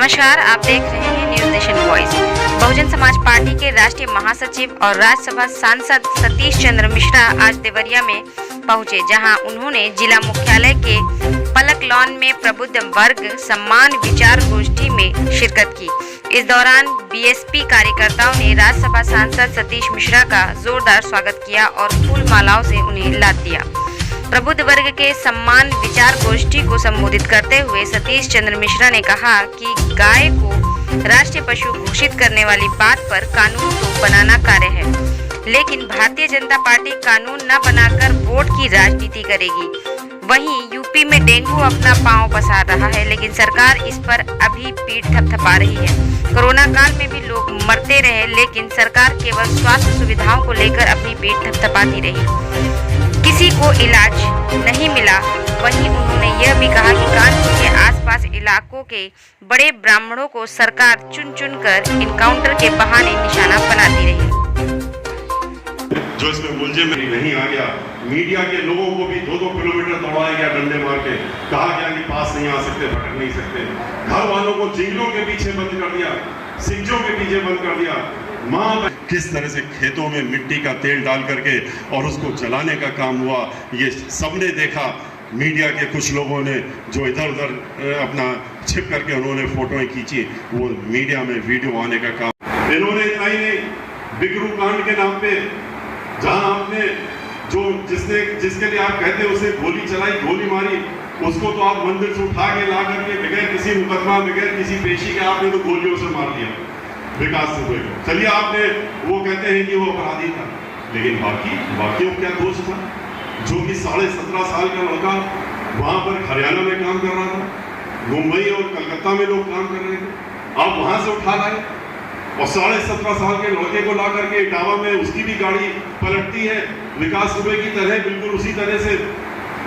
नमस्कार, आप देख रहे हैं news nation voice. Bahujan Samaj party के राष्ट्रीय महासचिव और राज्यसभा सांसद सतीश चंद्र मिश्रा आज देवरिया में पहुंचे, जहां उन्होंने जिला मुख्यालय के पलक लॉन में प्रबुद्ध वर्ग सम्मान विचार गोष्ठी में शिरकत की। इस दौरान बीएसपी कार्यकर्ताओं ने राज्यसभा सांसद सतीश मिश्रा का जोरदार स्वागत किया और फूल मालाओं से उन्हें लाद दिया। प्रबुद्ध वर्ग के सम्मान विचार गोष्ठी को संबोधित करते हुए सतीश चंद्र मिश्रा ने कहा कि गाय को राष्ट्रीय पशु घोषित करने वाली बात पर कानून तो बनाना कार्य है, लेकिन भारतीय जनता पार्टी कानून न बनाकर वोट की राजनीति करेगी। वहीं यूपी में डेंगू अपना पांव पसार रहा है, लेकिन सरकार इस पर अभी पीठ थपथपा रही है। कोरोना काल में भी लोग मरते रहे, लेकिन सरकार केवल स्वास्थ्य सुविधाओं को लेकर अपनी पीठ थपथपाती रही, किसी को इलाज नहीं मिला। वहीं उन्होंने यह भी कहा कि कानपुर के आसपास इलाकों के बड़े ब्राह्मणों को सरकार चुन चुन कर इनकाउंटर के बहाने निशाना बनाती रही। जो इसमें मुलजे में नहीं आ गया, मीडिया के लोगों को भी 2-2 किलोमीटर दौड़ाया गया, डंडे मार के कहा गया कि पास नहीं आ सकते, भटक नहीं सकते। घर वालों को जिंगलों के पीछे बंद कर दिया, सिंचों के पीछे बंद कर दिया। माँ किस तरह से खेतों में मिट्टी का तेल डाल करके और उसको जलाने का काम हुआ, ये सबने देखा। मीडिया के कुछ लोगों ने जो इधर उधर अपना छिप करके उन्होंने फोटोएं खींची, वो मीडिया में वीडियो आने का काम। इन्होंने इतना ही नहीं, बिगरू कांड के नाम पे जहां आपने जो जिसके लिए आप कहते उसे गोली चलाई, गोली मारी, उसको तो आप मंदिर से उठा के ला करके बगैर किसी मुकदमा, बगैर किसी पेशी के आपने तो गोलियों से मार दिया विकास दुबे को। चलिए आपने वो कहते हैं कि वो अपराधी था, लेकिन बाकी क्या दोष था? जो कि 17.5 साल का लड़का वहां पर हरियाणा में काम कर रहा था, मुंबई और कलकत्ता में लोग काम कर रहे थे, आप वहां से उठा लाए और 17.5 साल के लड़के को ला करके इटावा में उसकी भी गाड़ी पलटती है विकास दुबे की तरह, बिल्कुल उसी तरह से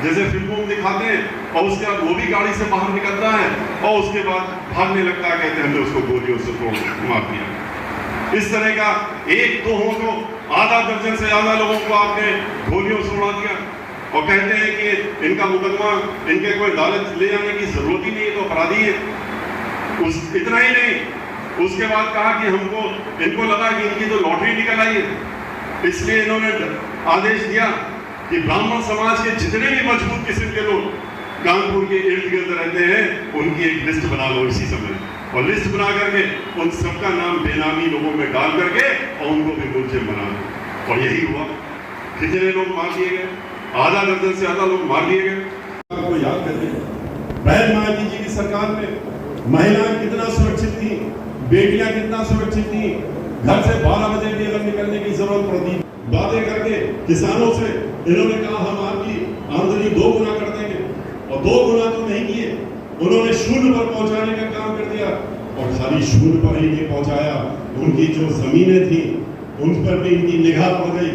जैसे फिल्मों में दिखाते हैं, और उसके बाद वो भी गाड़ी से बाहर निकलता है और उसके बाद भागने लगता है, कहते हैं हमने उसको गोलियों से मार दिया। इस तरह का 1-2 हो तो आधा दर्जन से ज्यादा लोगों को आपने गोलियों से उड़ा दिया और कहते हैं कि इनका मुकदमा, इनके कोई अदालत ले जाने की जरूरत ही नहीं है, तो अपराधी है। इतना ही नहीं, उसके बाद कहा कि इनको लगा कि इनकी तो लॉटरी निकल आई है, इसलिए इन्होंने आदेश दिया कि ब्राह्मण समाज के जितने भी मजबूत किस्म के लोग कानपुर के इर्द गिर्द रहते हैं, उनकी एक लिस्ट बना लो इसी समय, और लिस्ट बना करके उन सबका नाम बेनामी लोगों में डाल करके और उनको भी मुलजिम बना दो। और यही हुआ, कितने लोग मार दिए गए, आधा दर्जन से ज्यादा लोग मार दिए गए। आपको याद करते बहन मायावती जी की सरकार में महिलाएं कितना सुरक्षित थी, बेटियां कितना सुरक्षित थी, घर से 12 बजे भी अगर निकलने की जरूरत पड़ती, वादे करके किसानों से इन्होंने कहा हम आपकी आमदनी 2 गुना कर देंगे, और 2 गुना तो नहीं किए, उन्होंने शून्य पर पहुंचाने का काम कर दिया। और खाली शून्य पर ही नहीं पहुंचाया, उनकी जो जमीनें थी उन पर भी इनकी निगाह पड़ गई,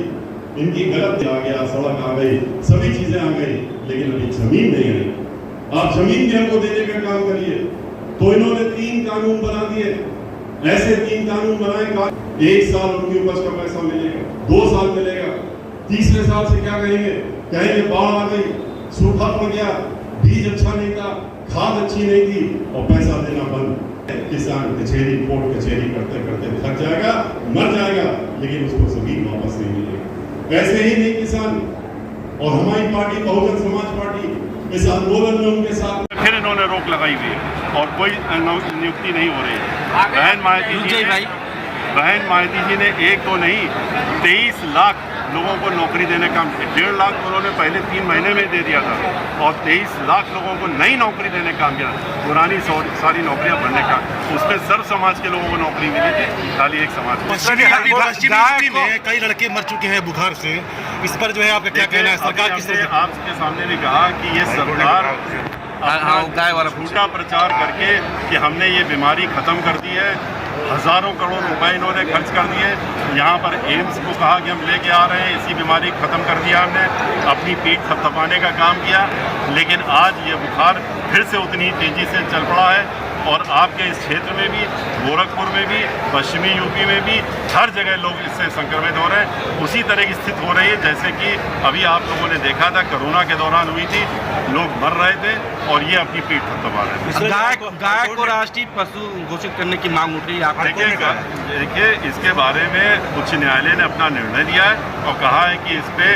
इनकी गलत आ गया, सड़क आ गई, सभी चीजें आ गई, लेकिन अभी जमीन नहीं आई। आप जमीन भी हमको देने का काम करिए। तो इन्होंने 3 कानून बना दिए, ऐसे 3 कानून बनाए। 1 साल उनकी उपज का पैसा मिलेगा, 2 साल मिलेगा, तीसरे साल से क्या कहेंगे बाढ़ आ गई, सूखा पड़ गया, बीज अच्छा नहीं था, खाद अच्छी नहीं थी और पैसा देना बंद। किसान कचहरी, कोर्ट कचहरी करते करते थक जाएगा, मर जाएगा, लेकिन उसको जमीन वापस नहीं मिलेगी। ऐसे ही नहीं किसान और हमारी पार्टी बहुजन समाज पार्टी इस आंदोलन में उनके साथ फिर इन्होंने रोक लगाई हुई है और कोई नियुक्ति नहीं हो रही है। बहन मायावती जी ने 1 तो नहीं 23 लाख लोगों को नौकरी देने का 1.5 लाख उन्होंने पहले 3 महीने में दे दिया था और 23 लाख लोगों को नई नौकरी देने का काम किया। पुरानी सारी नौकरियां भरने का, उसमें सर्व समाज के लोगों को नौकरी मिली थी, खाली एक समाज में कई लड़के मर चुके हैं बुखार से। इस पर जो है आपका क्या कहना है? सरकार किस तरह आपके सामने भी कहा कि ये सरकार झूठा प्रचार करके कि हमने ये बीमारी खत्म कर दी है, हजारों करोड़ रुपए इन्होंने खर्च कर दिए। यहाँ पर एम्स को कहा कि हम लेके आ रहे हैं, इसी बीमारी खत्म कर दिया हमने, अपनी पीठ थपथपाने का काम किया, लेकिन आज ये बुखार फिर से उतनी तेजी से चल पड़ा है और आपके इस क्षेत्र में भी, गोरखपुर में भी, पश्चिमी यूपी में भी हर जगह लोग इससे संक्रमित हो रहे हैं। उसी तरह की स्थिति हो रही है जैसे कि अभी आप लोगों ने देखा था कोरोना के दौरान हुई थी, लोग मर रहे थे और ये अपनी पीठ थपथपा रहे थे। गाय को राष्ट्रीय पशु घोषित करने की मांग उठ रही है। देखिए इसके बारे में उच्च न्यायालय ने अपना निर्णय दिया है और कहा है कि इस पे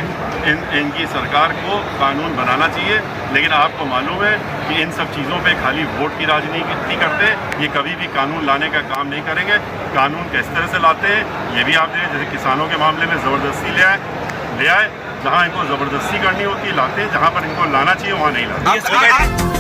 इनकी सरकार को कानून बनाना चाहिए, लेकिन आपको मालूम है कि इन सब चीज़ों पे खाली वोट की राजनीति करते, ये कभी भी कानून लाने का काम नहीं करेंगे। कानून किस तरह से लाते हैं ये भी आप देखें, जैसे किसानों के मामले में ज़बरदस्ती ले आए, जहाँ इनको ज़बरदस्ती करनी होती है लाते हैं, जहाँ पर इनको लाना चाहिए वहाँ नहीं लाते।